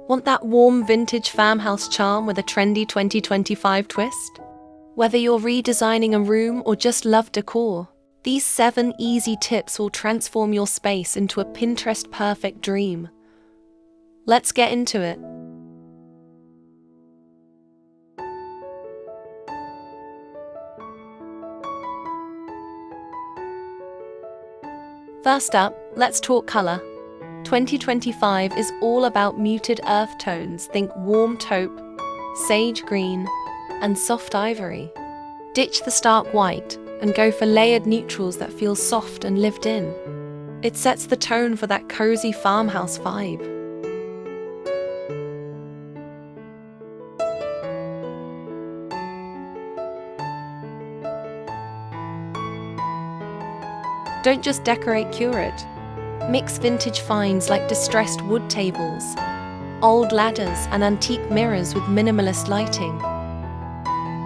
Want that warm vintage farmhouse charm with a trendy 2025 twist? Whether you're redesigning a room or just love decor, these 7 easy tips will transform your space into a Pinterest-perfect dream. Let's get into it. First up, let's talk color. 2025 is all about muted earth tones. Think warm taupe, sage green, and soft ivory. Ditch the stark white and go for layered neutrals that feel soft and lived in. It sets the tone for that cozy farmhouse vibe. Don't just decorate, curate. Mix vintage finds like distressed wood tables, old ladders, and antique mirrors with minimalist lighting.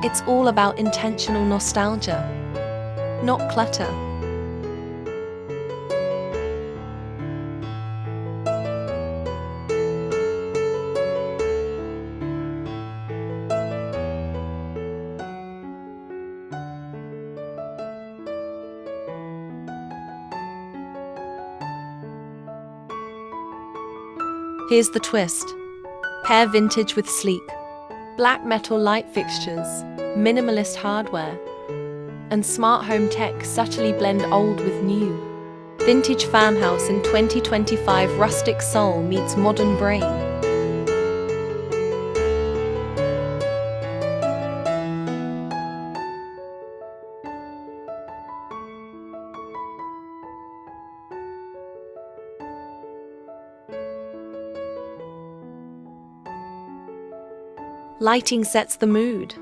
It's all about intentional nostalgia, not clutter. Here's the twist. Pair vintage with sleek, black metal light fixtures, minimalist hardware, and smart home tech subtly blend old with new. Vintage farmhouse in 2025, rustic soul meets modern brain. Lighting sets the mood.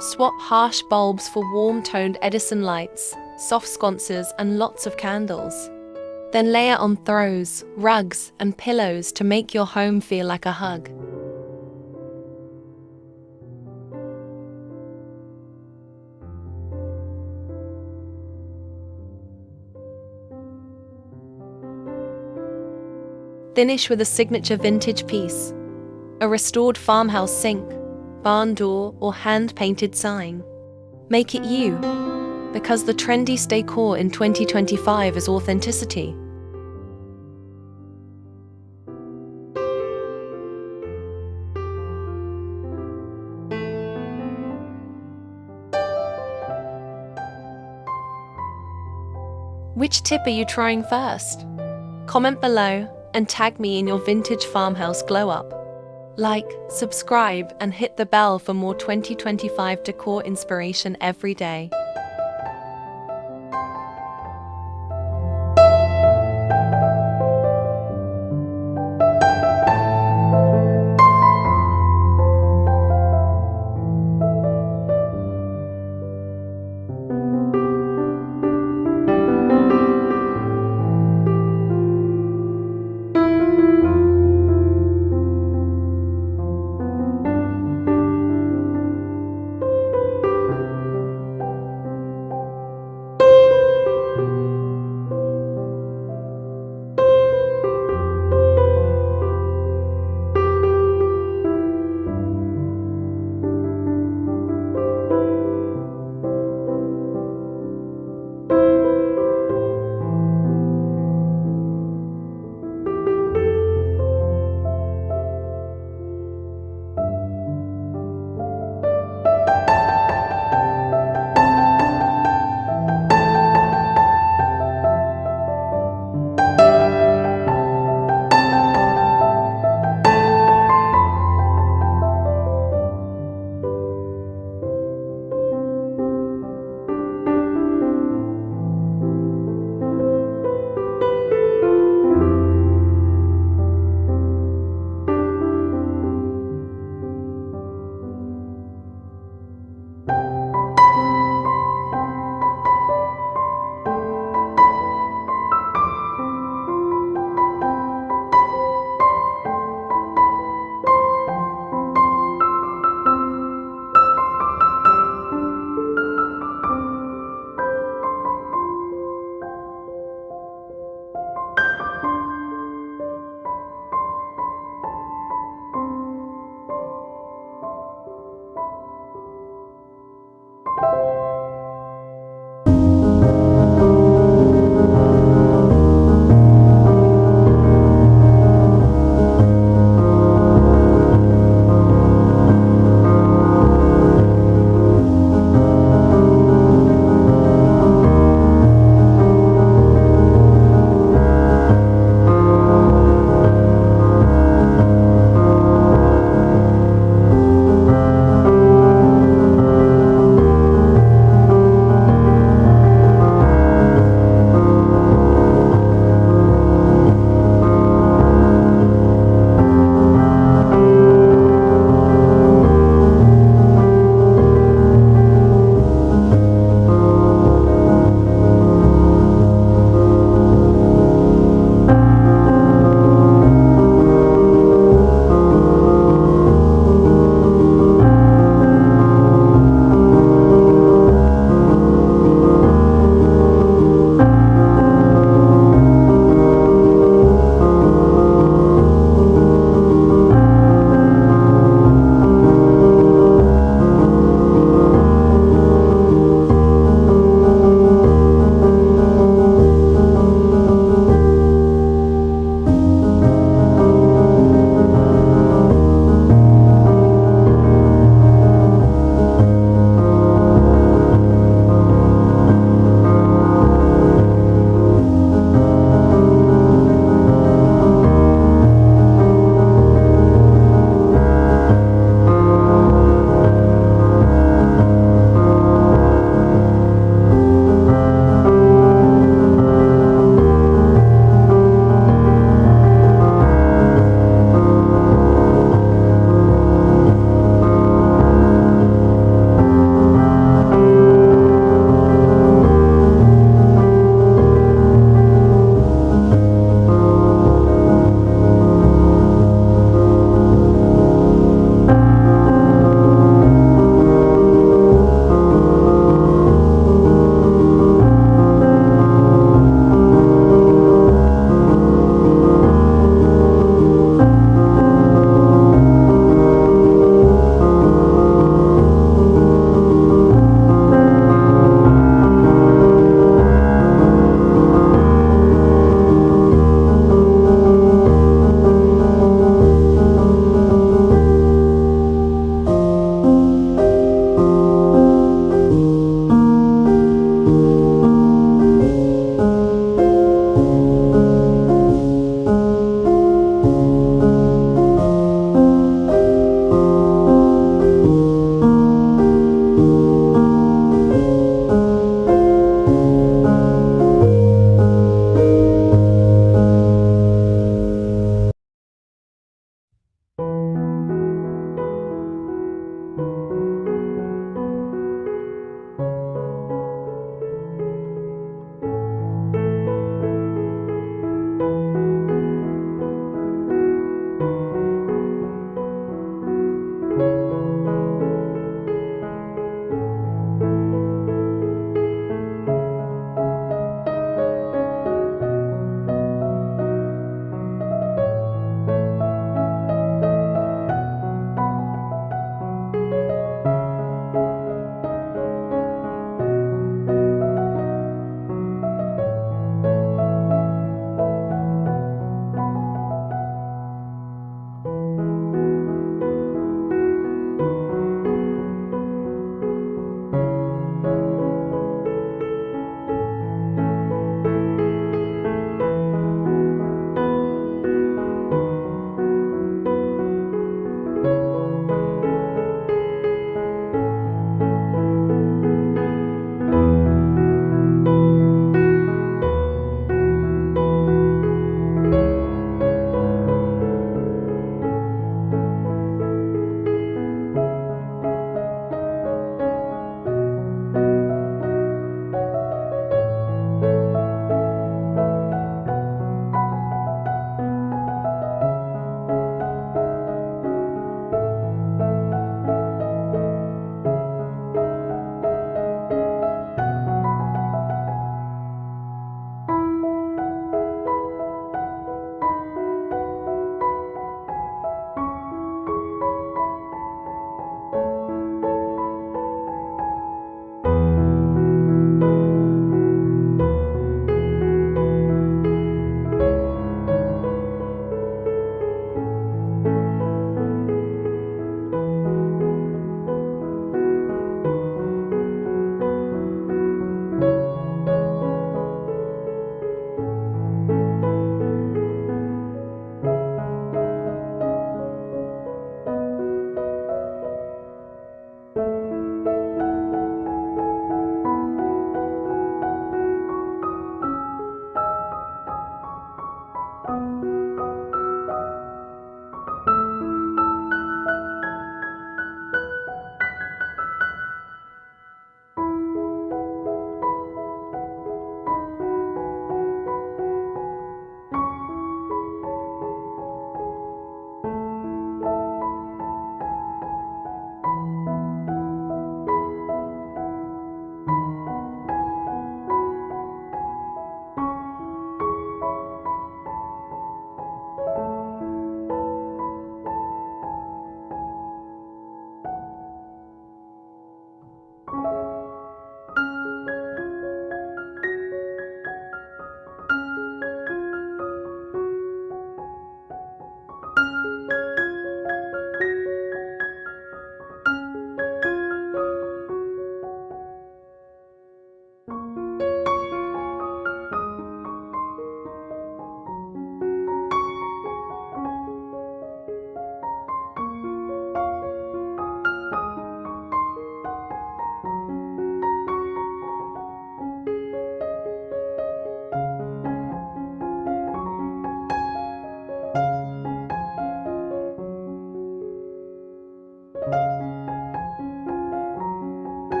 Swap harsh bulbs for warm-toned Edison lights, soft sconces, and lots of candles. Then layer on throws, rugs, and pillows to make your home feel like a hug. Finish with a signature vintage piece, a restored farmhouse sink, barn door, or hand-painted sign. Make it you, because the trendy decor in 2025 is authenticity. Which tip are you trying first? Comment below and tag me in your vintage farmhouse glow-up. Like, subscribe, and hit the bell for more 2025 decor inspiration every day.